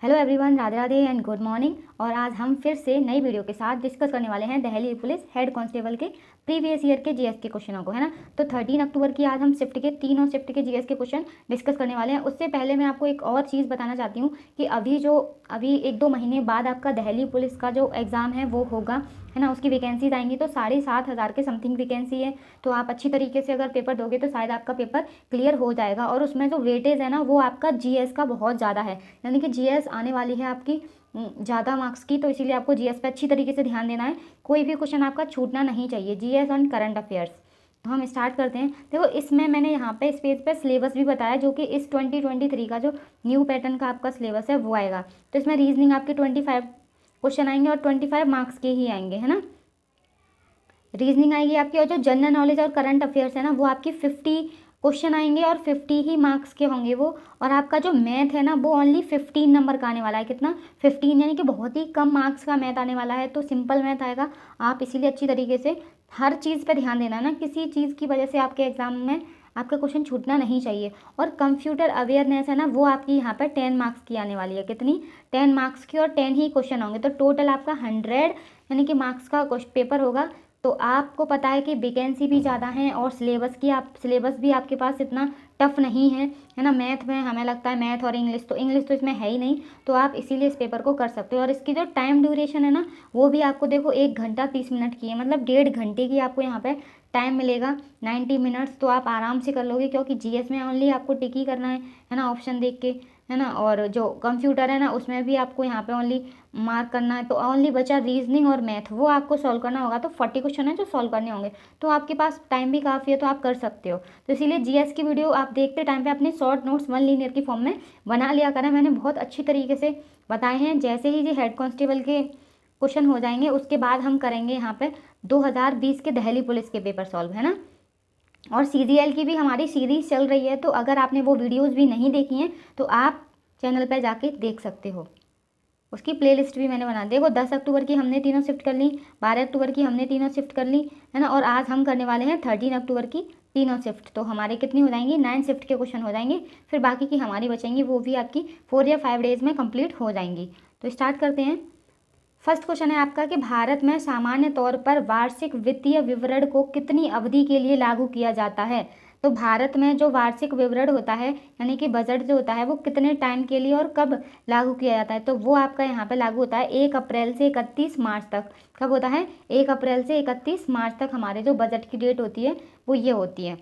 Hello everyone, Radhe Radhe and good morning. और आज हम फिर से नई वीडियो के साथ डिस्कस करने वाले हैं दिल्ली पुलिस हेड कांस्टेबल के प्रीवियस ईयर के जीएस के क्वेश्चनों को, है ना। तो 13 अक्टूबर की आज हम शिफ्ट के तीनों शिफ्ट के जीएस के क्वेश्चन डिस्कस करने वाले हैं। उससे पहले मैं आपको एक और चीज़ बताना चाहती हूँ कि अभी 1-2 महीने बाद आपका दिल्ली पुलिस का जो एग्ज़ाम है वो होगा, है ना। उसकी वैकेंसीज आएंगी तो 7,500 के समथिंग वैकेंसी है। तो आप अच्छी तरीके से अगर पेपर दोगे तो शायद आपका पेपर क्लियर हो जाएगा। और उसमें जो वेटेज है ना वो आपका जीएस का बहुत ज़्यादा है, यानी कि जीएस आने वाली है आपकी ज़्यादा मार्क्स की। तो इसीलिए आपको जीएस पे अच्छी तरीके से ध्यान देना है, कोई भी क्वेश्चन आपका छूटना नहीं चाहिए, जीएस ऑन करंट अफेयर्स। तो हम स्टार्ट करते हैं। देखो, इसमें मैंने यहाँ पे इस पेज पे सिलेबस भी बताया, जो कि इस 2023 का जो न्यू पैटर्न का आपका सिलेबस है वो आएगा। तो इसमें रीजनिंग आपके 25 क्वेश्चन आएंगे और 25 मार्क्स के ही आएंगे, है ना। रीजनिंग आएगी आपकी, और जो जनरल नॉलेज और करंट अफेयर्स है ना वो आपकी 50 क्वेश्चन आएंगे और 50 ही मार्क्स के होंगे वो। और आपका जो मैथ है ना वो ओनली 15 नंबर का आने वाला है। कितना? 15, यानी कि बहुत ही कम मार्क्स का मैथ आने वाला है। तो सिंपल मैथ आएगा। आप इसीलिए अच्छी तरीके से हर चीज़ पे ध्यान देना ना, किसी चीज़ की वजह से आपके एग्जाम में आपका क्वेश्चन छूटना नहीं चाहिए। और कंप्यूटर अवेयरनेस है ना वो आपकी यहाँ पर 10 मार्क्स की आने वाली है। कितनी? 10 मार्क्स की, और 10 ही क्वेश्चन होंगे। तो टोटल आपका 100 यानी कि मार्क्स का पेपर होगा। तो आपको पता है कि वैकेंसी भी ज़्यादा है और सिलेबस भी आपके पास इतना टफ नहीं है ना। मैथ में हमें लगता है, मैथ और इंग्लिश तो इसमें है ही नहीं। तो आप इसीलिए इस पेपर को कर सकते हो। और इसकी जो टाइम ड्यूरेशन है ना वो भी आपको देखो 1 घंटा 30 मिनट की है, मतलब 1.5 घंटे की आपको यहाँ पे टाइम मिलेगा, 90 मिनट्स। तो आप आराम से कर लोगे, क्योंकि जीएस में ओनली आपको टिक ही करना है ना, ऑप्शन देख के, है ना। और जो कंप्यूटर है ना उसमें भी आपको यहाँ पे ओनली मार्क करना है। तो ओनली बचा रीजनिंग और मैथ, वो आपको सॉल्व करना होगा। तो 40 क्वेश्चन है जो सॉल्व करने होंगे। तो आपके पास टाइम भी काफ़ी है, तो आप कर सकते हो। तो इसीलिए जीएस की वीडियो आप देखते टाइम पे अपने शॉर्ट नोट्स 1 लीनियर की फॉर्म में बना लिया करें। मैंने बहुत अच्छी तरीके से बताए हैं। जैसे ही ये हेड कांस्टेबल के क्वेश्चन हो जाएंगे उसके बाद हम करेंगे यहाँ पे 2020 के दिल्ली पुलिस के पेपर सॉल्व, है ना। और सीजीएल की भी हमारी सीरीज चल रही है। तो अगर आपने वो वीडियोज़ भी नहीं देखी हैं तो आप चैनल पर जाके देख सकते हो। उसकी प्लेलिस्ट भी मैंने बना दी। देखो, 10 अक्टूबर की हमने तीनों शिफ्ट कर ली, 12 अक्टूबर की हमने तीनों शिफ्ट कर ली, है ना। और आज हम करने वाले हैं 13 अक्टूबर की तीनों शिफ्ट। तो हमारे कितनी हो जाएंगी? 9 शिफ्ट के क्वेश्चन हो जाएंगे। फिर बाकी की हमारी बचेंगी, वो भी आपकी 4 या 5 डेज में कंप्लीट हो जाएंगी। तो स्टार्ट करते हैं। फर्स्ट क्वेश्चन है आपका कि भारत में सामान्य तौर पर वार्षिक वित्तीय विवरण को कितनी अवधि के लिए लागू किया जाता है। तो भारत में जो वार्षिक विवरण होता है, यानी कि बजट जो होता है, वो कितने टाइम के लिए और कब लागू किया जाता है। तो वो आपका यहाँ पे लागू होता है 1 अप्रैल से 31 मार्च तक। कब होता है? 1 अप्रैल से 31 मार्च तक हमारे जो बजट की डेट होती है वो ये होती है।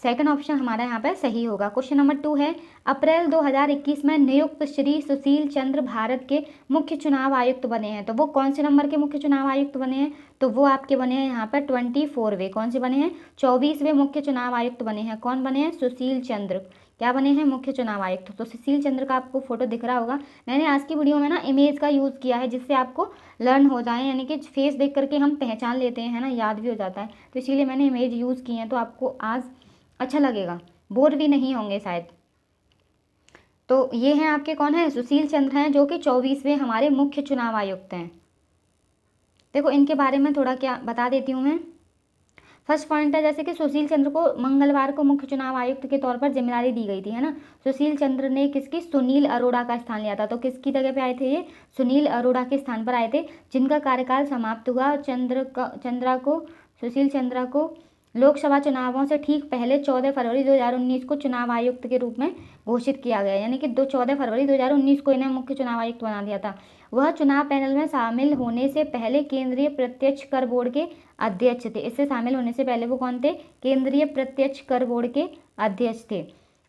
सेकंड ऑप्शन हमारा यहाँ पे सही होगा। क्वेश्चन नंबर 2 है, अप्रैल 2021 में नियुक्त श्री सुशील चंद्र भारत के मुख्य चुनाव आयुक्त बने हैं। तो वो कौन से नंबर के मुख्य चुनाव आयुक्त बने हैं? तो वो आपके बने हैं यहाँ पर 24वें। कौन से बने हैं? 24वें मुख्य चुनाव आयुक्त बने हैं। कौन बने हैं? सुशील चंद्र। क्या बने हैं? मुख्य चुनाव आयुक्त। तो सुशील चंद्र का आपको फोटो दिख रहा होगा। मैंने आज की वीडियो में ना इमेज का यूज़ किया है, जिससे आपको लर्न हो जाए, यानी कि फेस देख करके हम पहचान लेते हैं, है ना, याद भी हो जाता है। तो इसीलिए मैंने इमेज यूज़ की है, तो आपको आज अच्छा लगेगा, बोर भी नहीं होंगे शायद। तो ये हैं आपके, कौन है? सुशील चंद्र हैं, जो कि 24वें हमारे मुख्य चुनाव आयुक्त हैं। देखो, इनके बारे में थोड़ा क्या बता देती हूँ मैं। फर्स्ट पॉइंट है, जैसे कि सुशील चंद्र को मंगलवार को मुख्य चुनाव आयुक्त के तौर पर जिम्मेदारी दी गई थी, है ना। सुशील चंद्र ने किसकी? सुनील अरोड़ा का स्थान लिया था। तो किसकी जगह पे आए थे ये? सुनील अरोड़ा के स्थान पर आए थे, जिनका कार्यकाल समाप्त हुआ। सुशील चंद्रा को लोकसभा चुनावों से ठीक पहले 14 फरवरी 2019 को चुनाव आयुक्त के रूप में घोषित किया गया, यानी कि 14 फरवरी 2019 को इन्हें मुख्य चुनाव आयुक्त बना दिया था। वह चुनाव पैनल में शामिल होने से पहले केंद्रीय प्रत्यक्ष कर बोर्ड के अध्यक्ष थे। इससे शामिल होने से पहले वो कौन थे? केंद्रीय प्रत्यक्ष कर बोर्ड के अध्यक्ष थे।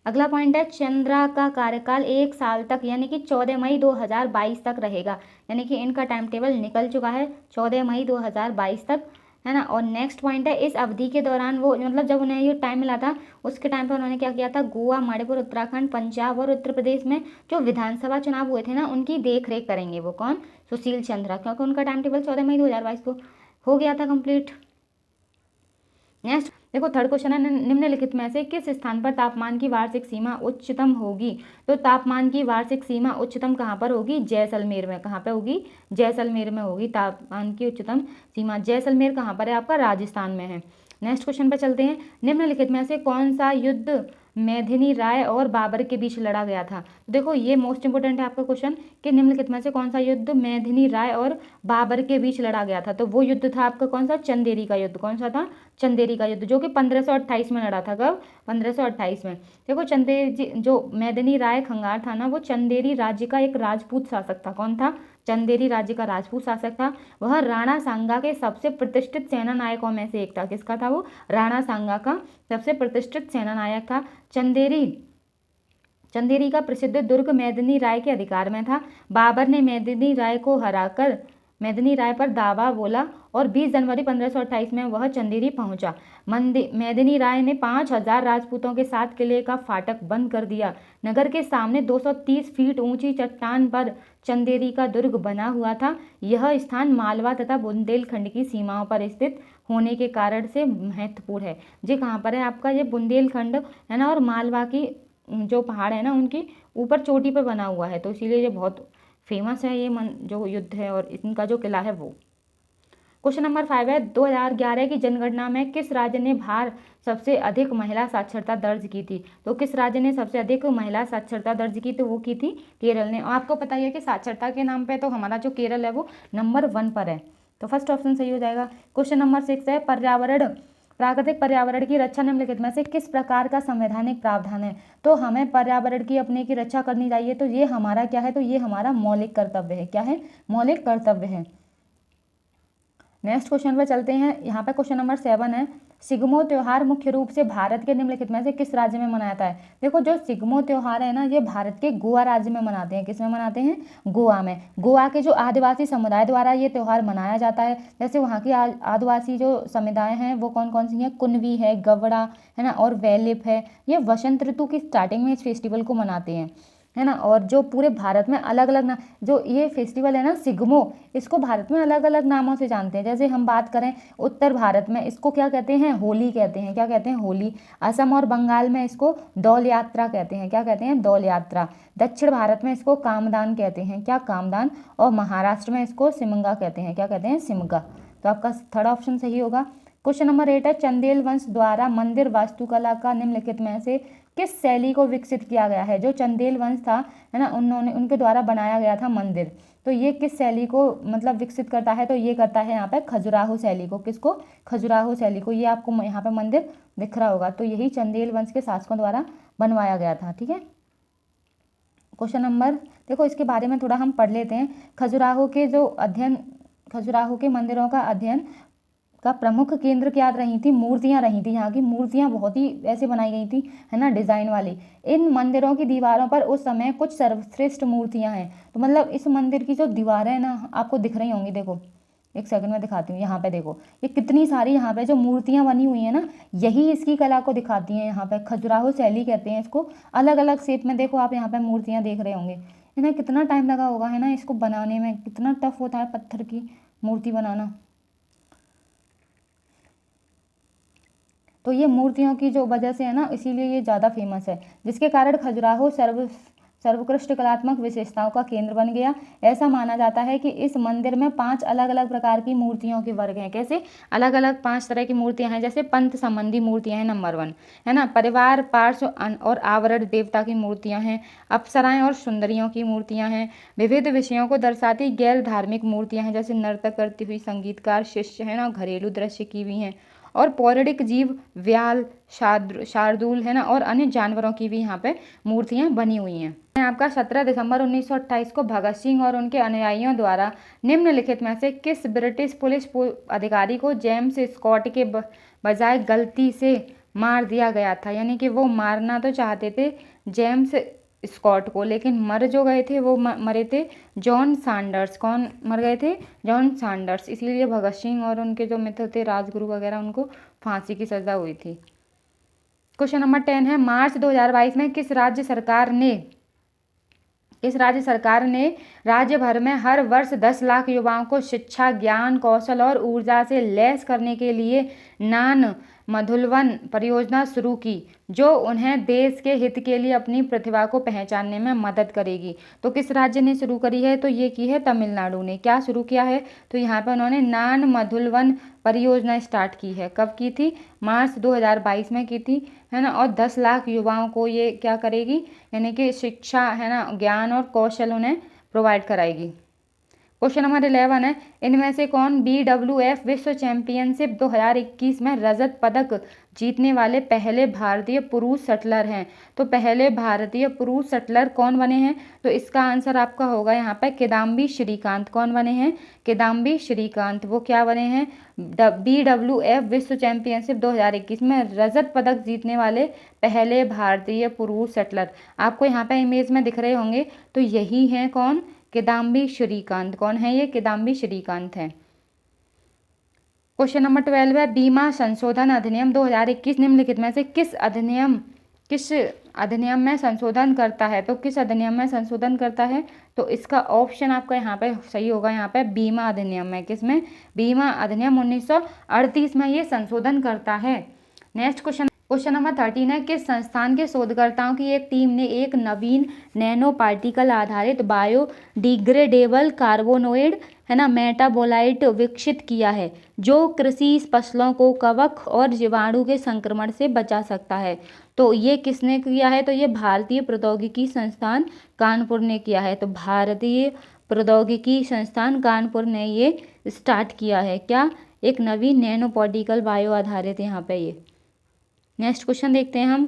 अगला पॉइंट है, चंद्रा का कार्यकाल 1 साल तक, यानी कि 14 मई 2022 तक रहेगा। यानी कि इनका टाइम टेबल निकल चुका है 14 मई 2022 तक, है ना। और नेक्स्ट पॉइंट है, इस अवधि के दौरान वो, मतलब जब उन्हें ये टाइम मिला था उसके टाइम पर उन्होंने क्या किया था? गोवा, मणिपुर, उत्तराखंड, पंजाब और उत्तर प्रदेश में जो विधानसभा चुनाव हुए थे ना उनकी देख रेख करेंगे। वो कौन? सुशील चंद्रा, क्योंकि उनका टाइम टेबल 14 मई 2022 को हो गया था कंप्लीट। नेक्स्ट देखो, थर्ड क्वेश्चन है, निम्नलिखित में से किस स्थान पर तापमान की वार्षिक सीमा उच्चतम होगी। तो तापमान की वार्षिक सीमा उच्चतम कहाँ पर होगी? जैसलमेर में। कहाँ पे होगी? जैसलमेर में होगी तापमान की उच्चतम सीमा। जैसलमेर कहाँ पर है? आपका राजस्थान में है। नेक्स्ट क्वेश्चन पर चलते हैं। निम्नलिखित में से कौन सा युद्ध मेदिनी राय और बाबर के बीच लड़ा गया था? देखो ये मोस्ट इंपोर्टेंट है आपका क्वेश्चन कि निम्नलिखित में से कौन सा युद्ध मेदिनी राय और बाबर के बीच लड़ा गया था? तो वो युद्ध था आपका कौन सा? चंदेरी का युद्ध। कौन सा था? चंदेरी का युद्ध, जो कि 1528 में लड़ा था। कब? 1528 में। देखो चंदेरी जो मेदिनी राय खंगार था ना, वो चंदेरी राज्य का एक राजपूत शासक था। कौन था? चंदेरी राज्य का राजपूत शासक था। वह राणा सांगा के सबसे प्रतिष्ठित सेना नायकों में से एक था। किसका था वो? राणा सांगा का सबसे प्रतिष्ठित सेना नायक था। चंदेरी का प्रसिद्ध दुर्ग मेदिनी राय के अधिकार में था। बाबर ने मेदिनी राय को हराकर मेदिनी राय पर दावा बोला और 20 जनवरी 1528 में वह चंदेरी पहुंचा। मेदिनी राय ने 5000 राजपूतों के साथ किले का फाटक बंद कर दिया। नगर के सामने 230 फीट ऊंची चट्टान पर चंदेरी का दुर्ग बना हुआ था। यह स्थान मालवा तथा बुंदेलखंड की सीमाओं पर स्थित होने के कारण से महत्वपूर्ण है। ये कहाँ पर है आपका? ये बुंदेलखंड है ना, और मालवा की जो पहाड़ है ना, उनकी ऊपर चोटी पर बना हुआ है, तो इसीलिए ये बहुत फेमस है ये जो युद्ध है और इनका जो किला है वो। क्वेश्चन नंबर 5 है 2011 की जनगणना में किस राज्य ने सबसे अधिक महिला साक्षरता दर्ज की थी? तो किस राज्य ने सबसे अधिक महिला साक्षरता दर्ज की? तो वो की थी केरल ने। और आपको पता ही है कि साक्षरता के नाम पे तो हमारा जो केरल है वो नंबर 1 पर है, तो फर्स्ट ऑप्शन सही हो जाएगा। क्वेश्चन नंबर 6 है प्राकृतिक पर्यावरण की रक्षा निम्नलिखित में से किस प्रकार का संवैधानिक प्रावधान है? तो हमें पर्यावरण की अपने की रक्षा करनी चाहिए, तो ये हमारा क्या है? तो ये हमारा मौलिक कर्तव्य है। क्या है? मौलिक कर्तव्य है। नेक्स्ट क्वेश्चन पे चलते हैं। यहाँ पे क्वेश्चन नंबर 7 है सिग्मो त्योहार मुख्य रूप से भारत के निम्नलिखित में से किस राज्य में मनाया जाता है? देखो जो सिग्मो त्योहार है ना, ये भारत के गोवा राज्य में मनाते हैं। किस में मनाते हैं? गोवा में। गोवा के जो आदिवासी समुदाय द्वारा ये त्योहार मनाया जाता है। जैसे वहाँ की आदिवासी जो समुदाय हैं वो कौन कौन सी हैं? कुनवी है, गवड़ा है ना, और वैलिप है। ये वसंत ऋतु की स्टार्टिंग में इस फेस्टिवल को मनाते हैं, है ना। और जो पूरे भारत में अलग अलग ना जो ये फेस्टिवल है ना सिग्मो, इसको भारत में अलग अलग नामों से जानते हैं। जैसे हम बात करें उत्तर भारत में इसको क्या कहते हैं? होली कहते हैं। क्या कहते हैं? होली। असम और बंगाल में इसको दौल यात्रा कहते हैं। क्या कहते हैं? दौल यात्रा। दक्षिण भारत में इसको कामदान कहते हैं। क्या? कामदान। और महाराष्ट्र में इसको सिमगा कहते हैं। क्या कहते हैं? सिमगा। तो आपका थर्ड ऑप्शन सही होगा। क्वेश्चन नंबर 8 है चंदेल वंश द्वारा मंदिर वास्तुकला का निम्नलिखित में से किस शैली को विकसित किया गया है? जो चंदेल वंश था है ना, उनके द्वारा बनाया गया था मंदिर, तो ये किस शैली को मतलब विकसित करता है? तो ये करता है यहाँ पे खजुराहो शैली को। किसको? खजुराहो शैली को। ये आपको यहाँ पे मंदिर दिख रहा होगा, तो यही चंदेल वंश के शासकों द्वारा बनवाया गया था। ठीक है। क्वेश्चन नंबर देखो इसके बारे में थोड़ा हम पढ़ लेते हैं। खजुराहो के मंदिरों का अध्ययन का प्रमुख केंद्र क्या रही थी? मूर्तियां रही थी। यहाँ की मूर्तियां बहुत ही ऐसे बनाई गई थी, है ना, डिजाइन वाली। इन मंदिरों की दीवारों पर उस समय कुछ सर्वश्रेष्ठ मूर्तियां हैं। तो मतलब इस मंदिर की जो दीवारें हैं ना, आपको दिख रही होंगी। देखो एक सेकंड में दिखाती हूँ। यहाँ पे देखो ये कितनी सारी यहाँ पे जो मूर्तियां बनी हुई है ना, यही इसकी कला को दिखाती हैं। यहाँ पे खजुराहो शैली कहते हैं इसको। अलग अलग शेप में देखो आप यहाँ पे मूर्तियां देख रहे होंगे। इन्हें कितना टाइम लगा होगा, है ना, इसको बनाने में। कितना टफ होता है पत्थर की मूर्ति बनाना। तो ये मूर्तियों की जो वजह से है ना, इसीलिए ये ज़्यादा फेमस है, जिसके कारण खजुराहो सर्वोत्कृष्ट कलात्मक विशेषताओं का केंद्र बन गया। ऐसा माना जाता है कि इस मंदिर में 5 अलग अलग प्रकार की मूर्तियों के वर्ग हैं। कैसे? अलग अलग 5 तरह की मूर्तियां हैं। जैसे पंथ संबंधी मूर्तियां हैं नंबर 1, है ना। परिवार, पार्श्व और आवरण देवता की मूर्तियां हैं। अप्सराएं और सुंदरियों की मूर्तियां हैं। विविध विषयों को दर्शाती गैर धार्मिक मूर्तियां हैं, जैसे नर्तक करती हुई, संगीतकार, शिष्य, है ना, घरेलू दृश्य की भी हैं। और पौराणिक जीव, व्याल, शार्दूल, है ना, और अन्य जानवरों की भी यहाँ पे मूर्तियां बनी हुई हैं। आपका 17 दिसंबर 1928 को भगत सिंह और उनके अनुयायियों द्वारा निम्नलिखित में से किस ब्रिटिश पुलिस अधिकारी को जेम्स स्कॉट के बजाय गलती से मार दिया गया था? यानी कि वो मारना तो चाहते थे जेम्स स्कॉट को, लेकिन मर जो गए थे वो मरे थे जॉन सैंडर्स। कौन मर गए थे? John Sanders. इसीलिए भगत सिंह और उनके जो मित्र थे, राजगुरु वगैरह, उनको फांसी की सजा हुई थी। क्वेश्चन नंबर 10 है मार्च 2022 में किस राज्य सरकार ने राज्य भर में हर वर्ष 10 लाख युवाओं को शिक्षा, ज्ञान, कौशल और ऊर्जा से लैस करने के लिए मधुलवन परियोजना शुरू की जो उन्हें देश के हित के लिए अपनी प्रतिभा को पहचानने में मदद करेगी। तो किस राज्य ने शुरू करी है? तो ये की है तमिलनाडु ने। क्या शुरू किया है? तो यहाँ पर उन्होंने नान मधुलवन परियोजना स्टार्ट की है। कब की थी? मार्च 2022 में की थी, है ना। और 10 लाख युवाओं को ये क्या करेगी, यानी कि शिक्षा, है ना, ज्ञान और कौशल उन्हें प्रोवाइड कराएगी। क्वेश्चन नंबर 11 है, इनमें से कौन BWF विश्व चैंपियनशिप 2021 में रजत पदक जीतने वाले पहले भारतीय पुरुष शटलर हैं? तो पहले भारतीय पुरुष शटलर कौन बने हैं? तो इसका आंसर आपका होगा यहाँ पे किदाम्बी श्रीकांत। कौन बने हैं? किदाम्बी श्रीकांत। वो क्या बने हैं? BWF विश्व चैंपियनशिप 2021 में रजत पदक जीतने वाले पहले भारतीय पुरुष शटलर। आपको यहाँ पे इमेज में दिख रहे होंगे, तो यही है कौन? किदाम्बी श्रीकांत। कौन है ये? किदाम्बी श्रीकांत है। क्वेश्चन नंबर 12 है, बीमा संशोधन अधिनियम 2021 निम्नलिखित में से किस अधिनियम में संशोधन करता है? तो किस अधिनियम में संशोधन करता है? तो इसका ऑप्शन आपका यहाँ पे सही होगा, यहाँ पे बीमा अधिनियम में। किसमें? बीमा अधिनियम 1938 में ये संशोधन करता है। नेक्स्ट क्वेश्चन नंबर 13 है, किस संस्थान के शोधकर्ताओं की एक टीम ने एक नवीन नैनो पार्टिकल आधारित बायोडिग्रेडेबल कार्बोनोइड, है ना, मेटाबोलाइट विकसित किया है जो कृषि फसलों को कवक और जीवाणु के संक्रमण से बचा सकता है? तो ये किसने किया है? तो ये भारतीय प्रौद्योगिकी संस्थान कानपुर ने किया है। तो भारतीय प्रौद्योगिकी संस्थान कानपुर ने ये स्टार्ट किया है। क्या? एक नवीन नैनो पार्टिकल बायो आधारित यहाँ पे ये। नेक्स्ट क्वेश्चन देखते हैं हम,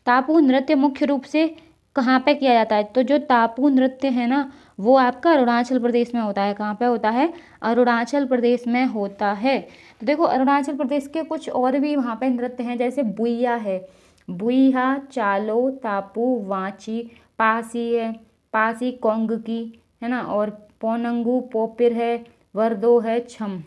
टापू नृत्य मुख्य रूप से कहाँ पे किया जाता है? तो जो टापू नृत्य है ना, वो आपका अरुणाचल प्रदेश में होता है। कहाँ पे होता है? अरुणाचल प्रदेश में होता है। तो देखो, अरुणाचल प्रदेश के कुछ और भी वहाँ पे नृत्य हैं, जैसे बुइया है, बुइहा, चालो, टापू, वाची, पासी है, पासी कोंगकी, है ना, और पोनंगू, पोपिर है, वर्दो है, छम।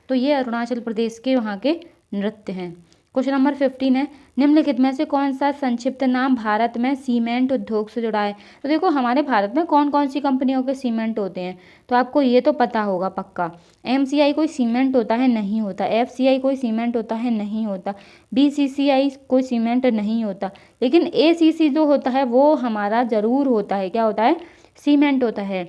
तो ये अरुणाचल प्रदेश के वहाँ के नृत्य हैं। क्वेश्चन नंबर 15 है, निम्नलिखित में से कौन सा संक्षिप्त नाम भारत में सीमेंट उद्योग से जुड़ा है? तो देखो, हमारे भारत में कौन कौन सी कंपनियों के सीमेंट होते हैं? तो आपको ये तो पता होगा पक्का। MCI कोई सीमेंट होता है? नहीं होता। FCI कोई सीमेंट होता है? नहीं होता। BCCI कोई सीमेंट नहीं होता। लेकिन ACC जो होता है वो हमारा जरूर होता है। क्या होता है? सीमेंट होता है।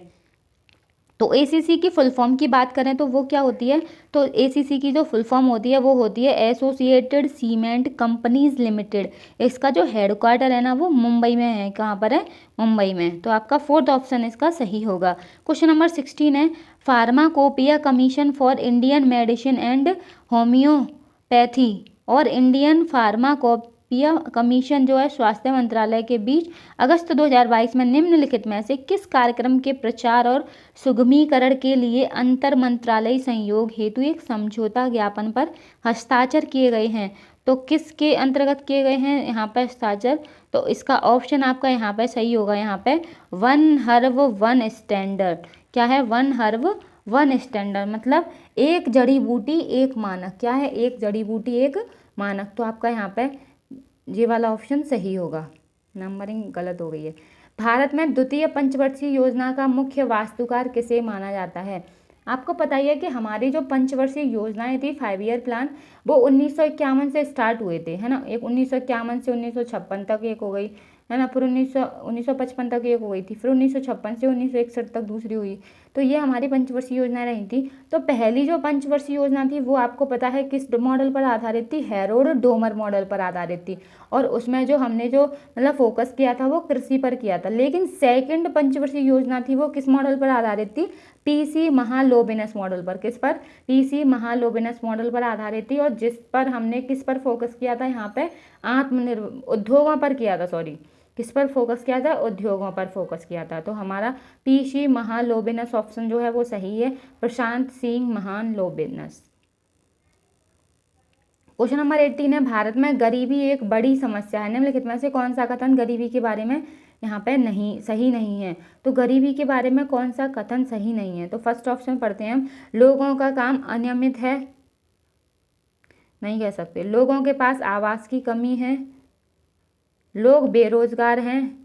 तो ACC की फुल फॉर्म की बात करें तो वो क्या होती है? तो ACC की जो फुल फॉर्म होती है वो होती है एसोसिएटेड सीमेंट कंपनीज लिमिटेड। इसका जो हेडक्वार्टर है ना, वो मुंबई में है। कहाँ पर है? मुंबई में। तो आपका 4th ऑप्शन इसका सही होगा। क्वेश्चन नंबर 16 है, pharmacopoeia commission for Indian medicine and homeopathy और इंडियन फार्माकोपिया कमीशन जो है स्वास्थ्य मंत्रालय के बीच अगस्त 2022 में निम्नलिखित में से किस कार्यक्रम के प्रचार और सुगमीकरण के लिए अंतर मंत्रालयी सहयोग हेतु एक समझौता ज्ञापन पर हस्ताक्षर किए गए हैं? तो किसके अंतर्गत किए गए हैं यहाँ पर हस्ताक्षर? तो इसका ऑप्शन आपका यहाँ पे सही होगा, यहाँ पे वन हर्ब वन स्टैंडर्ड। क्या है? वन हर्ब वन स्टैंडर्ड, मतलब एक जड़ी बूटी एक मानक। क्या है? एक जड़ी बूटी एक मानक। तो आपका यहाँ पे ये वाला ऑप्शन सही होगा, नंबरिंग गलत हो गई है। भारत में द्वितीय पंचवर्षीय योजना का मुख्य वास्तुकार किसे माना जाता है? आपको पता ही है कि हमारी जो पंचवर्षीय योजनाएं थी, 5 ईयर प्लान, वो 1951 से स्टार्ट हुए थे, है ना। एक 1951 से 1956 तक एक हो गई, है ना, फिर 1955 तक एक हो गई थी, फिर 1956 से 1961 तक दूसरी हुई। तो ये हमारी पंचवर्षीय योजना रही थी। तो पहली जो पंचवर्षीय योजना थी वो आपको पता है किस मॉडल पर आधारित थी? हैरोल्ड डोमर मॉडल पर आधारित थी। और उसमें जो हमने जो मतलब फोकस किया था वो कृषि पर किया था। लेकिन सेकंड पंचवर्षीय योजना थी वो किस मॉडल पर आधारित थी? PC महालोबिनस मॉडल पर। किस पर? PC महालोबिनस मॉडल पर आधारित थी। और जिस पर हमने किस पर फोकस किया था? यहाँ पे आत्मनिर्भर उद्योगों पर किया था, सॉरी, किस पर फोकस किया था? उद्योगों पर फोकस किया था। तो हमारा PC महालोबिनस ऑप्शन जो है वो सही है, प्रशांत सिंह महालोबिनस। क्वेश्चन नंबर 18 है, भारत में गरीबी एक बड़ी समस्या है, निम्नलिखित में से कौन सा कथन गरीबी के बारे में यहाँ पे नहीं सही नहीं है? तो गरीबी के बारे में कौन सा कथन सही नहीं है? तो फर्स्ट ऑप्शन पढ़ते हैं हम, लोगों का काम अनियमित है, नहीं कह सकते। लोगों के पास आवास की कमी है, लोग बेरोजगार हैं,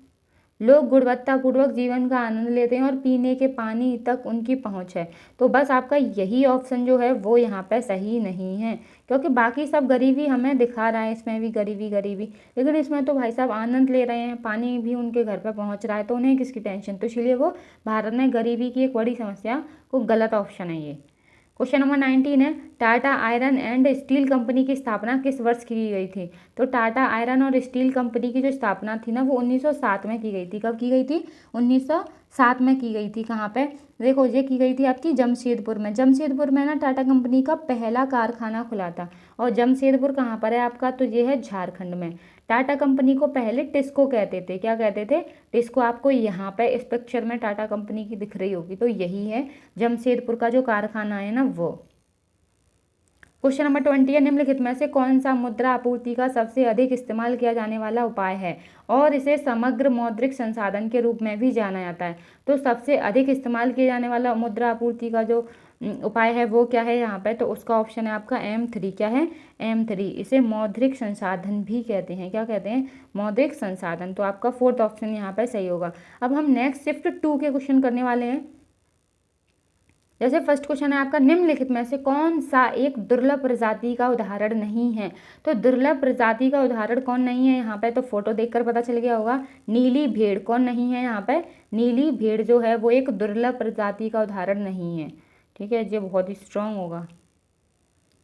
लोग गुणवत्तापूर्वक जीवन का आनंद लेते हैं और पीने के पानी तक उनकी पहुंच है। तो बस आपका यही ऑप्शन जो है वो यहाँ पे सही नहीं है, क्योंकि बाकी सब गरीबी हमें दिखा रहा है, इसमें भी गरीबी गरीबी, लेकिन इसमें तो भाई साहब आनंद ले रहे हैं, पानी भी उनके घर पे पहुंच रहा है, तो उन्हें किसकी टेंशन। तो इसलिए वो भारत में गरीबी की एक बड़ी समस्या को गलत ऑप्शन है ये। क्वेश्चन नंबर 19 है, Tata iron and steel company की स्थापना किस वर्ष की गई थी। तो टाटा आयरन और स्टील कंपनी की जो स्थापना थी ना वो 1907 में की गई थी। कब की गई थी? 1907 में की गई थी। कहाँ पे? देखो ये की गई थी आपकी जमशेदपुर में। जमशेदपुर में ना टाटा कंपनी का पहला कारखाना खुला था। और जमशेदपुर कहाँ पर है आपका? तो ये है झारखंड में। टाटा कंपनी को पहले टिस्को कहते थे। क्या कहते थे? टिस्को। आपको यहाँ पे इस पिक्चर में टाटा कंपनी की दिख रही होगी, तो यही है जमशेदपुर का जो कारखाना है ना वो। क्वेश्चन नंबर 20 है, निम्नलिखित में से कौन सा मुद्रा आपूर्ति का सबसे अधिक इस्तेमाल किया जाने वाला उपाय है और इसे समग्र मौद्रिक संसाधन के रूप में भी जाना जाता है। तो सबसे अधिक इस्तेमाल किया जाने वाला मुद्रा आपूर्ति का जो उपाय है वो क्या है यहाँ पे? तो उसका ऑप्शन है आपका M3। क्या है? M3। इसे मौद्रिक संसाधन भी कहते हैं। क्या कहते हैं? मौद्रिक संसाधन। तो आपका फोर्थ ऑप्शन यहाँ पे सही होगा। अब हम नेक्स्ट शिफ्ट 2 के क्वेश्चन करने वाले हैं। जैसे फर्स्ट क्वेश्चन है आपका, निम्नलिखित में से कौन सा एक दुर्लभ प्रजाति का उदाहरण नहीं है। तो दुर्लभ प्रजाति का उदाहरण कौन नहीं है यहाँ पे? तो फोटो देखकर पता चल गया होगा। नीली भेड़। कौन नहीं है यहाँ पे? नीली भेड़ जो है वो एक दुर्लभ प्रजाति का उदाहरण नहीं है। ठीक है, ये बहुत ही स्ट्रांग होगा।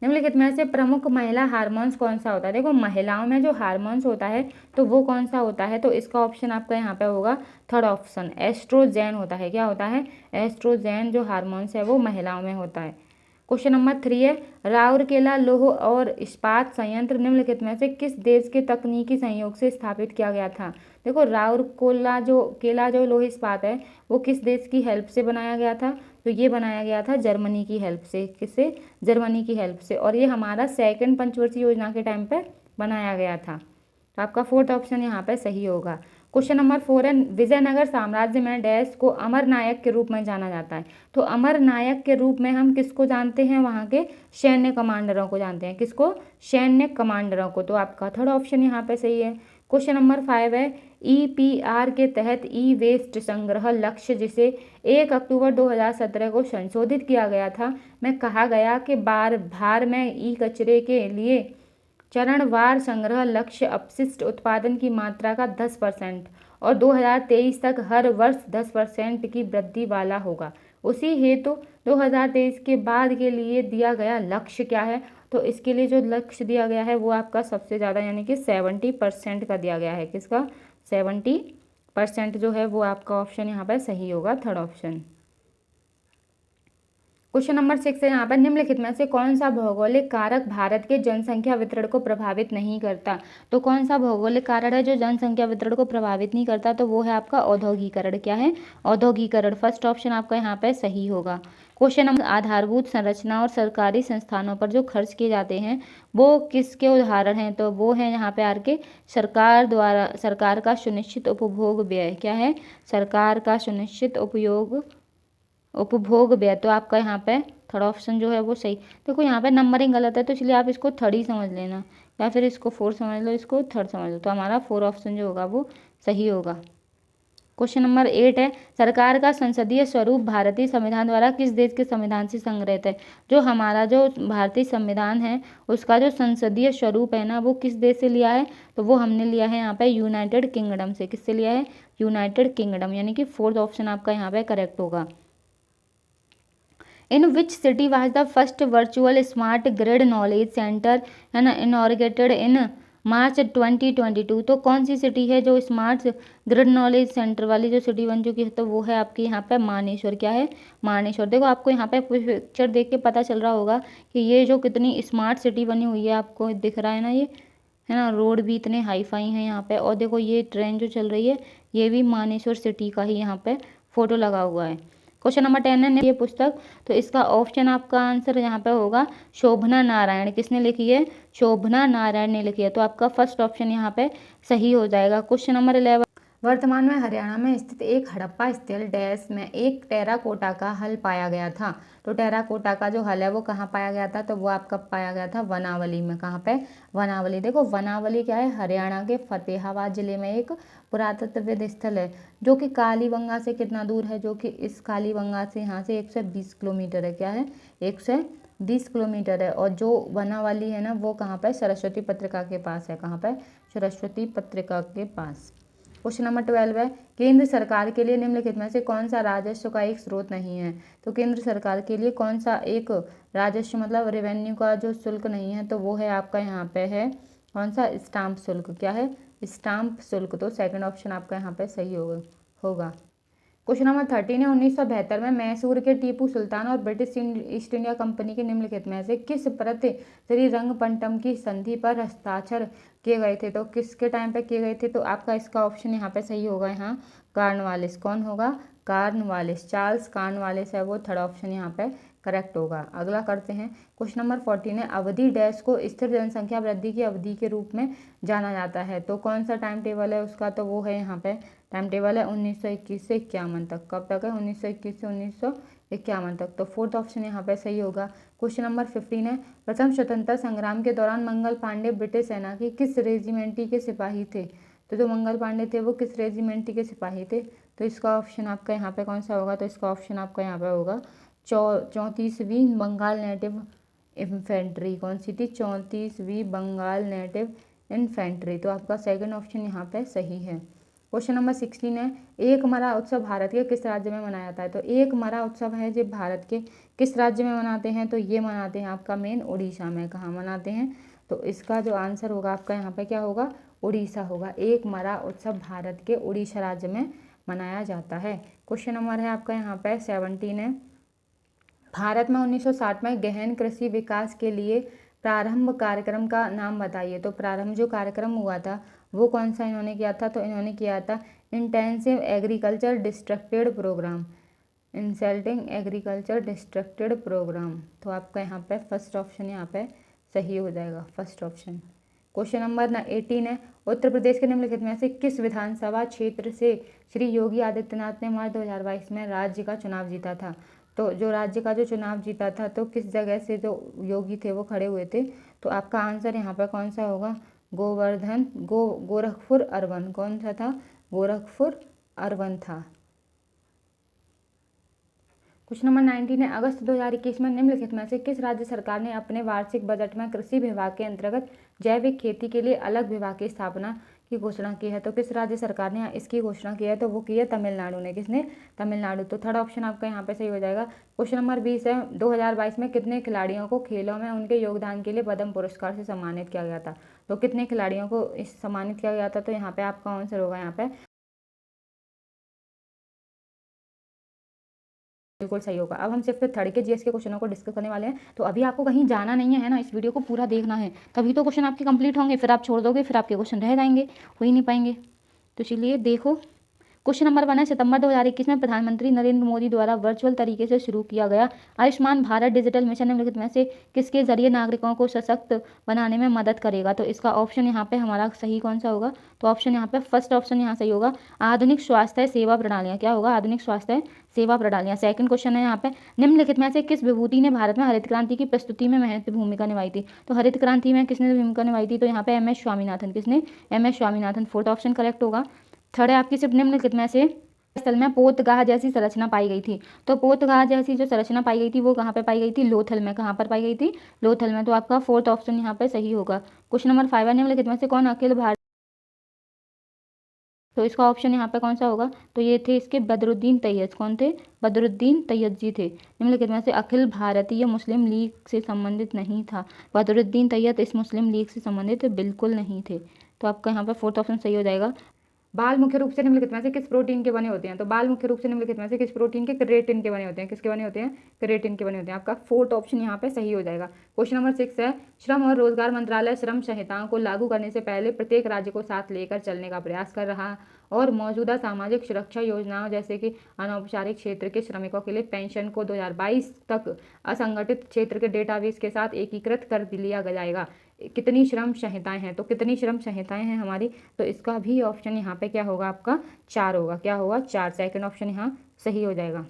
निम्नलिखित में से प्रमुख महिला हार्मोन्स कौन सा होता है। देखो महिलाओं में जो हार्मोन्स होता है तो वो कौन सा होता है? तो इसका ऑप्शन आपका यहाँ पे होगा थर्ड ऑप्शन, एस्ट्रोजेन होता है। क्या होता है? एस्ट्रोजेन जो हार्मोन्स है वो महिलाओं में होता है। क्वेश्चन नंबर 3 है, राउरकेला लौह और इस्पात संयंत्र निम्नलिखित में से किस देश के तकनीकी सहयोग से स्थापित किया गया था। देखो राउरकेला जो लौह इस्पात है वो किस देश की हेल्प से बनाया गया था। तो ये बनाया गया था जर्मनी की हेल्प से। किससे? जर्मनी की हेल्प से। और ये हमारा सेकंड पंचवर्षीय योजना के टाइम पे बनाया गया था। तो आपका फोर्थ ऑप्शन यहाँ पे सही होगा। क्वेश्चन नंबर 4 है, विजयनगर साम्राज्य में डैश को अमर नायक के रूप में जाना जाता है। तो अमर नायक के रूप में हम किसको जानते हैं? वहाँ के सैन्य कमांडरों को जानते हैं। किसको? सैन्य कमांडरों को। तो आपका थर्ड ऑप्शन यहाँ पे सही है। क्वेश्चन नंबर 5 है, EPR के तहत ई वेस्ट संग्रह लक्ष्य जिसे 1 अक्टूबर 2017 को संशोधित किया गया था में कहा गया कि भार में ई कचरे के लिए चरणवार संग्रह लक्ष्य अपशिष्ट उत्पादन की मात्रा का 10% और 2023 तक हर वर्ष 10% की वृद्धि वाला होगा। उसी हेतु 2023 के बाद के लिए दिया गया लक्ष्य क्या है? तो इसके लिए जो लक्ष्य दिया गया है वो आपका सबसे ज़्यादा यानी कि 70% का दिया गया है। किसका? 70% जो है वो आपका ऑप्शन यहाँ पर सही होगा, थर्ड ऑप्शन। क्वेश्चन नंबर 6 है यहाँ पर, निम्नलिखित में से कौन सा भौगोलिक कारक भारत के जनसंख्या वितरण को प्रभावित नहीं करता। तो कौन सा भौगोलिक कारक है जो जनसंख्या वितरण को प्रभावित नहीं करता? तो वो है आपका औद्योगिकरण। क्या है? औद्योगिकरण। फर्स्ट ऑप्शन आपका यहाँ पे सही होगा। क्वेश्चन नंबर, आधारभूत संरचना और सरकारी संस्थानों पर जो खर्च किए जाते हैं वो किसके उदाहरण हैं। तो वो है यहाँ पे आर के सरकार का सुनिश्चित उपभोग व्यय। क्या है? सरकार का सुनिश्चित उपभोग व्यय। तो आपका यहाँ पे थर्ड ऑप्शन जो है वो सही। देखो यहाँ पे नंबरिंग गलत है तो इसलिए आप इसको थर्ड ही समझ लेना, या फिर इसको 4 समझ लो, इसको थर्ड समझ लो। तो हमारा 4 ऑप्शन जो होगा वो सही होगा। क्वेश्चन नंबर 8 है, सरकार का संसदीय स्वरूप भारतीय संविधान द्वारा किस देश के संविधान से संग्रहित है। जो हमारा जो भारतीय संविधान है उसका जो संसदीय स्वरूप है ना वो किस देश से लिया है। तो वो हमने लिया है यहाँ पे यूनाइटेड किंगडम से। किससे लिया है? यूनाइटेड किंगडम, यानी कि फोर्थ ऑप्शन आपका यहाँ पे करेक्ट होगा। In which city was the first virtual smart grid knowledge centre है ना इनॉर्गेटेड इन मार्च 2022। तो कौन सी सिटी है जो स्मार्ट ग्रिड नॉलेज सेंटर वाली जो सिटी बन चुकी है? तो वो है आपकी यहाँ पे मानेश्वर। क्या है? मानेश्वर। देखो आपको यहाँ पे पिक्चर देख के पता चल रहा होगा कि ये जो कितनी स्मार्ट सिटी बनी हुई है, आपको दिख रहा है ना, ये है ना, रोड भी इतने हाई फाई हैं यहाँ पे। और देखो ये ट्रेन जो चल रही है ये भी मानेश्वर सिटी का ही यहाँ पे फोटो लगा हुआ है। क्वेश्चन नंबर 10 है, ये पुस्तक, तो इसका ऑप्शन आपका आंसर यहाँ पे होगा शोभना नारायण। किसने लिखी है? शोभना नारायण ने लिखी है। तो आपका फर्स्ट ऑप्शन यहाँ पे सही हो जाएगा। क्वेश्चन नंबर 11, वर्तमान में हरियाणा में स्थित एक हड़प्पा स्थल डैश में एक टेराकोटा का हल पाया गया था। तो टेराकोटा का जो हल है वो कहाँ पाया गया था, तो वो आपका पाया गया था वनावली में। कहाँ पे, वनावली। देखो वनावली क्या है, हरियाणा के फतेहाबाद जिले में एक पुरातत्वविद स्थल है, जो कि कालीबंगा से कितना दूर है, जो कि इस कालीबंगा से यहाँ से 120 किलोमीटर है। क्या है, 120 किलोमीटर है। और जो वनावली है ना, वो कहाँ पर, सरस्वती पत्रिका के पास है। कहाँ पर, सरस्वती पत्रिका के पास। क्वेश्चन नंबर 12 है, केंद्र सरकार के लिए निम्नलिखित में से कौन सा राजस्व का एक स्रोत नहीं है। तो केंद्र सरकार के लिए कौन सा एक राजस्व मतलब रेवेन्यू का जो शुल्क नहीं है, तो वो है आपका यहाँ पे है कौन सा, स्टाम्प शुल्क। क्या है, स्टाम्प शुल्क। तो सेकंड ऑप्शन आपका यहाँ पे सही होगा। क्वेश्चन नंबर 13 है, 1972 में मैसूर के टीपू सुल्तान और ब्रिटिश ईस्ट इंडिया कंपनी के निम्नलिखित में से किस प्रति श्रीरंगपट्टनम की संधि पर हस्ताक्षर किए गए थे। तो किसके टाइम पे किए गए थे, तो आपका इसका ऑप्शन यहाँ पे सही होगा, यहाँ कॉर्नवालिस। कौन होगा, कॉर्नवालिस, चार्ल्स कॉर्नवालिस है वो, थर्ड ऑप्शन यहाँ पे करेक्ट होगा। अगला करते हैं, क्वेश्चन नंबर 14 है, अवधि डैश को स्थिर जनसंख्या वृद्धि की अवधि के रूप में जाना जाता है। तो कौन सा टाइम टेबल है उसका, तो वो है यहाँ पे टाइम टेबल है 1921 से 51 तक। कब तक है, 1921 से 1951 तक। तो फोर्थ ऑप्शन यहाँ पे सही होगा। क्वेश्चन नंबर 15 है, प्रथम स्वतंत्रता संग्राम के दौरान मंगल पांडे ब्रिटिश सेना के किस रेजिमेंटी के सिपाही थे। तो जो मंगल पांडे थे वो किस रेजिमेंटी के सिपाही थे। तो इसका ऑप्शन आपका यहाँ पे कौन सा होगा, तो इसका ऑप्शन आपका यहाँ पे होगा 34वीं बंगाल नेटिव इन्फेंट्री। कौन सी थी, 34वीं बंगाल नेटिव इन्फेंट्री। तो आपका सेकंड ऑप्शन यहाँ पे सही है। क्वेश्चन नंबर 16 है, एक मरा उत्सव भारत के किस राज्य में मनाया जाता है। तो एक मरा उत्सव है जो भारत के किस राज्य में मनाते हैं, तो ये मनाते हैं आपका मेन उड़ीसा में। कहाँ मनाते हैं, तो इसका जो आंसर होगा आपका यहाँ पे क्या होगा, उड़ीसा होगा। एक मरा उत्सव भारत के उड़ीसा राज्य में मनाया जाता है। क्वेश्चन नंबर है आपका यहाँ पे 17 है, भारत में 1960 में गहन कृषि विकास के लिए प्रारंभ कार्यक्रम का नाम बताइए। तो प्रारंभ जो कार्यक्रम हुआ था वो कौन सा इन्होंने किया था, तो इन्होंने किया था intensive agriculture destructed programme, insulting agriculture destructed programme. तो आपका यहाँ पे फर्स्ट ऑप्शन यहाँ पे सही हो जाएगा, फर्स्ट ऑप्शन। क्वेश्चन नंबर 18 है, उत्तर प्रदेश के निम्नलिखित में से किस विधानसभा क्षेत्र से श्री योगी आदित्यनाथ ने मार्च 2022 में राज्य का चुनाव जीता था। तो जो राज्य का जो चुनाव जीता था, तो किस जगह से जो योगी थे वो खड़े हुए थे। तो आपका आंसर यहाँ पर कौन सा होगा, गोवर्धन गोरखपुर अर्बन। कौन सा था, गोरखपुर अर्बन था। क्वेश्चन नंबर 19 है, अगस्त 2021 में निम्नलिखित में से किस राज्य सरकार ने अपने वार्षिक बजट में कृषि विभाग के अंतर्गत जैविक खेती के लिए अलग विभाग की स्थापना की घोषणा की है। तो किस राज्य सरकार ने इसकी घोषणा की है, तो वो की है तमिलनाडु ने। किसने, तमिलनाडु। तो थर्ड ऑप्शन आपका यहाँ पे सही हो जाएगा। क्वेश्चन नंबर 20 है, 2022 में कितने खिलाड़ियों को खेलों में उनके योगदान के लिए पद्म पुरस्कार से सम्मानित किया गया था। तो कितने खिलाड़ियों को इस सम्मानित किया गया था, तो यहाँ पे आपका आंसर होगा यहाँ पे बिल्कुल सही होगा। अब हम सिर्फ थर्ड के जीएस के क्वेश्चनों को डिस्कस करने वाले हैं। तो अभी आपको कहीं जाना नहीं है ना, इस वीडियो को पूरा देखना है, तभी तो क्वेश्चन आपके कंप्लीट होंगे। फिर आप छोड़ दोगे, फिर आपके क्वेश्चन रह जाएंगे, हो ही नहीं पाएंगे। तो चलिए देखो, क्वेश्चन नंबर 1 है, सितंबर 2021 में प्रधानमंत्री नरेंद्र मोदी द्वारा वर्चुअल तरीके से शुरू किया गया आयुष्मान भारत डिजिटल मिशन निम्नलिखित में से किसके जरिए नागरिकों को सशक्त बनाने में मदद करेगा। तो इसका ऑप्शन यहाँ पे हमारा सही कौन सा होगा, तो ऑप्शन यहाँ पे फर्स्ट ऑप्शन यहाँ सही होगा, आधुनिक स्वास्थ्य सेवा प्रणालियाँ। क्या होगा, आधुनिक स्वास्थ्य सेवा प्रणालियाँ। सेकंड क्वेश्चन है यहाँ पे, निम्नलिखित में से किस विभूति ने भारत में हरित क्रांति की प्रस्तुति में महत्वपूर्ण भूमिका निभाई थी। तो हरित क्रांति में किसने भूमिका निभाई थी, तो यहाँ पे MS स्वामीनाथन। किसने, MS Swaminathan. Fourth option correct होगा। थर्ड है आपकी सिर्फ निम्नलिखित में से स्थल में पोतगाह जैसी संरचना पाई गई थी। तो पोतगाह जैसी जो संरचना पाई गई थी वो कहाँ पे पाई गई थी, लोथल में। कहाँ पर पाई गई थी, लोथल में। तो आपका फोर्थ ऑप्शन यहाँ पे सही होगा। क्वेश्चन नंबर 5 है, निम्नलिखित में से कौन अखिल भारत, तो इसका ऑप्शन यहाँ पे कौन सा होगा, तो ये थे इसके बदरुद्दीन तैयब। कौन थे, बदरुद्दीन तैयब जी थे। निम्नलिखित में से अखिल भारतीय मुस्लिम लीग से संबंधित नहीं था। बदरुद्दीन तैयब इस मुस्लिम लीग से संबंधित बिल्कुल नहीं थे। तो आपका यहाँ पे फोर्थ ऑप्शन सही हो जाएगा। बाल मुख्य रूप से निम्नलिखित में से किस प्रोटीन के बने होते हैं। तो बाल मुख्य रूप से निम्नलिखित में से किस प्रोटीन के, क्रेटिन के बने होते हैं। किसके बने होते हैं, क्रेटिन के बने होते हैं। आपका फोर्थ ऑप्शन यहाँ पे सही हो जाएगा। क्वेश्चन नंबर 6 है, श्रम और रोजगार मंत्रालय श्रम संहिताओं को लागू करने से पहले प्रत्येक राज्य को साथ लेकर चलने का प्रयास कर रहा और मौजूदा सामाजिक सुरक्षा योजनाओं जैसे कि अनौपचारिक क्षेत्र के श्रमिकों के लिए पेंशन को 2022 तक असंगठित क्षेत्र के डेटाबेस के साथ एकीकृत कर लिया जाएगा। कितनी श्रम संहिताएं हैं, तो कितनी श्रम संहिताएं हैं हमारी, तो इसका भी ऑप्शन यहाँ पे क्या होगा आपका 4 होगा। क्या होगा 4, सेकंड ऑप्शन यहाँ सही हो जाएगा।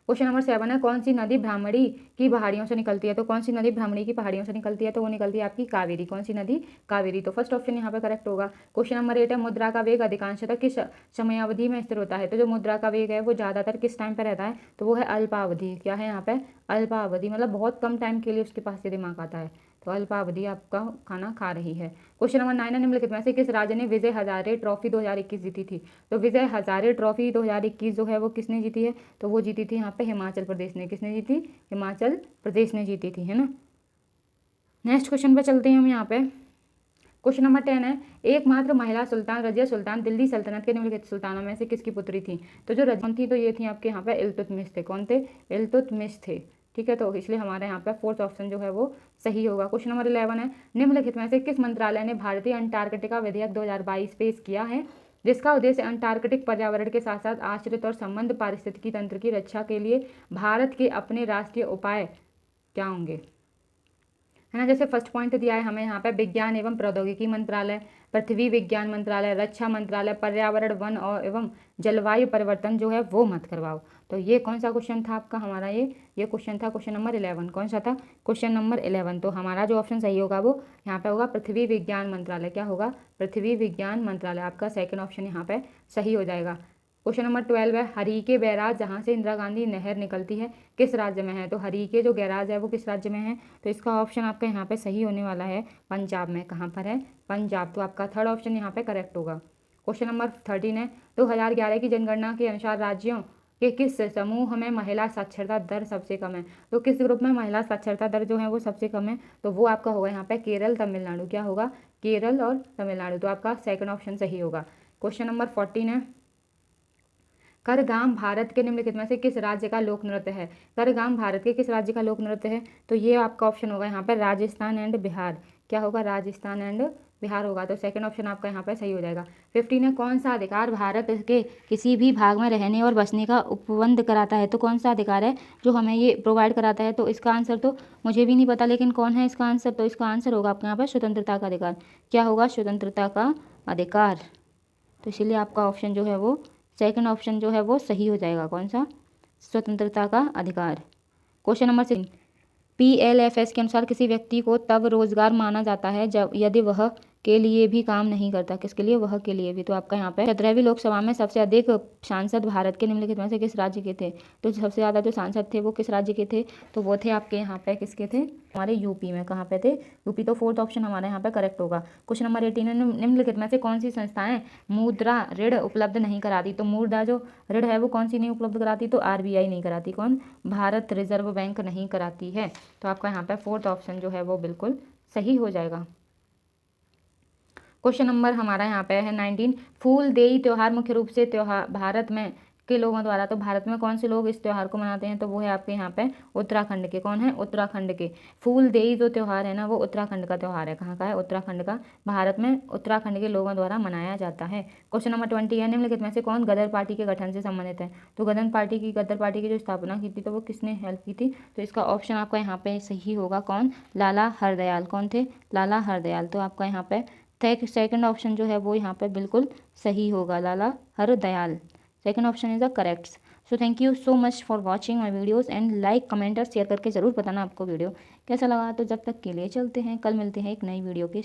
क्वेश्चन नंबर 7 है, कौन सी नदी ब्राह्मणी की पहाड़ियों से निकलती है, तो कौन सी नदी ब्राह्मणी की पहाड़ियों से निकलती है, तो वो निकलती है आपकी कावेरी। कौन सी नदी, कावेरी, तो फर्स्ट ऑप्शन यहाँ पे करेक्ट होगा। क्वेश्चन नंबर 8 है, मुद्रा का वेग अधिकांशतः किस समयावधि में स्थिर होता है, तो जो मुद्रा का वेग है वो ज़्यादातर किस टाइम पर रहता है, तो वो है अल्पावधि। क्या है यहाँ पे, अल्पावधि, मतलब बहुत कम टाइम के लिए उसके पास ये दिमाग आता है, तो अल्पावधि आपका खाना खा रही है। क्वेश्चन नंबर 9 है, निम्नलिखित में से किस राज्य ने विजय हजारे ट्रॉफी 2021 जीती थी, तो विजय हजारे ट्रॉफी 2021 जो है वो किसने जीती है, तो वो जीती थी यहाँ पे हिमाचल प्रदेश ने। किसने जीती, हिमाचल प्रदेश ने जीती थी, है ना। नेक्स्ट क्वेश्चन पे चलते हैं हम यहाँ पे। क्वेश्चन नंबर 10 है, एकमात्र महिला सुल्तान रजिया सुल्तान दिल्ली सल्तनत के निम्नलिखित सुल्तानों में से किसकी पुत्री थी, तो जो रजिया थी तो ये थी आपके यहाँ पे इल्तुतमिश थे। कौन थे, इल्तुतमिश थे, ठीक है, तो इसलिए हमारे यहाँ पे फोर्थ ऑप्शन जो है वो सही होगा। क्वेश्चन नंबर 11 है, निम्नलिखित में से किस मंत्रालय ने भारतीय अंटार्कटिका विधेयक 2022 पेश किया है, जिसका उद्देश्य अंटार्कटिक पर्यावरण के साथ साथ आश्रित और संबंध पारिस्थितिकी तंत्र की रक्षा के लिए भारत के अपने राष्ट्रीय उपाय क्या होंगे, है ना। जैसे फर्स्ट पॉइंट दिया है हमें यहाँ पे विज्ञान एवं प्रौद्योगिकी मंत्रालय, पृथ्वी विज्ञान मंत्रालय, रक्षा मंत्रालय, पर्यावरण वन और एवं जलवायु परिवर्तन जो है वो मत करवाओ। तो ये कौन सा क्वेश्चन था आपका हमारा, ये क्वेश्चन था क्वेश्चन नंबर 11। कौन सा था, क्वेश्चन नंबर 11। तो हमारा जो ऑप्शन सही होगा वो यहाँ पे होगा पृथ्वी विज्ञान मंत्रालय। क्या होगा, पृथ्वी विज्ञान मंत्रालय, आपका सेकंड ऑप्शन यहाँ पे सही हो जाएगा। क्वेश्चन नंबर 12 है, हरीके बैराज जहाँ से इंदिरा गांधी नहर निकलती है किस राज्य में है, तो हरीके जो बैराज है वो किस राज्य में है, तो इसका ऑप्शन आपका यहाँ पे सही होने वाला है पंजाब में। कहाँ पर है, पंजाब, तो आपका थर्ड ऑप्शन यहाँ पे करेक्ट होगा। क्वेश्चन नंबर 13 है, 2011 की जनगणना के अनुसार राज्यों के किस समूह में महिला साक्षरता दर सबसे कम है, तो किस ग्रुप में महिला साक्षरता दर जो है वो सबसे कम है, तो वो आपका होगा यहाँ पे केरल तमिलनाडु। क्या होगा, केरल और तमिलनाडु, तो आपका सेकंड ऑप्शन सही होगा। क्वेश्चन नंबर 14 है, करगाम भारत के निम्नलिखित में से किस राज्य का लोक नृत्य है, करगाम भारत के किस राज्य का लोक नृत्य है, तो ये आपका ऑप्शन होगा यहाँ पर राजस्थान एंड बिहार। क्या होगा, राजस्थान एंड बिहार होगा, तो सेकंड ऑप्शन आपका यहाँ पे सही हो जाएगा। 15 है, कौन सा अधिकार भारत के किसी भी भाग में रहने और बसने का उपबंध कराता है, तो कौन सा अधिकार है जो हमें ये प्रोवाइड कराता है, तो इसका आंसर तो मुझे भी नहीं पता, लेकिन कौन है इसका आंसर, तो इसका आंसर होगा आपके यहाँ पर स्वतंत्रता का अधिकार। क्या होगा, स्वतंत्रता का अधिकार, तो इसीलिए आपका ऑप्शन जो है वो सेकंड ऑप्शन जो है वो सही हो जाएगा। कौन सा, स्वतंत्रता का अधिकार। क्वेश्चन नंबर 6, PLFS के अनुसार किसी व्यक्ति को तब रोजगार माना जाता है जब यदि वह के लिए भी काम नहीं करता, किसके लिए, वह के लिए भी। तो आपका यहाँ पे 17वीं लोकसभा में सबसे अधिक सांसद भारत के निम्नलिखित में से किस राज्य के थे, तो सबसे ज़्यादा जो सांसद थे वो किस राज्य के थे, तो वो थे आपके यहाँ पे किसके थे, हमारे यूपी में। कहाँ पे थे, यूपी, तो फोर्थ ऑप्शन हमारे यहाँ पे करेक्ट होगा। क्वेश्चन नंबर 18 है, निम्नलिखित में से कौन सी संस्थाएं मुद्रा ऋण उपलब्ध नहीं कराती, तो मुद्रा जो ऋण है वो कौन सी नहीं उपलब्ध कराती, तो RBI नहीं कराती। कौन, भारत रिजर्व बैंक नहीं कराती है, तो आपका यहाँ पे फोर्थ ऑप्शन जो है वो बिल्कुल सही हो जाएगा। क्वेश्चन नंबर हमारा यहाँ पे है 19, फूल देई त्यौहार मुख्य रूप से त्यौहार भारत में के लोगों द्वारा, तो भारत में कौन से लोग इस त्यौहार को मनाते हैं, तो वो है आपके यहाँ पे उत्तराखंड के। कौन है, उत्तराखंड के। फूल देई जो त्यौहार है ना वो उत्तराखंड का त्यौहार है। कहाँ का है, उत्तराखंड का, भारत में उत्तराखंड के लोगों द्वारा मनाया जाता है। क्वेश्चन नंबर 20 है, निम्नलिखित में से कौन गदर पार्टी के गठन से संबंधित है, तो गदर पार्टी की जो स्थापना की थी तो वो किसने हेल्प की थी, तो इसका ऑप्शन आपका यहाँ पे सही होगा। कौन, लाला हरदयाल। कौन थे, लाला हरदयाल, तो आपका यहाँ पे सेकंड ऑप्शन जो है वो यहाँ पे बिल्कुल सही होगा, Lala Hardayal. Second option is the correct. So thank you so much for watching my videos and like comment और शेयर करके ज़रूर बताना आपको वीडियो कैसा लगा। तो जब तक के लिए चलते हैं, कल मिलते हैं एक नई वीडियो के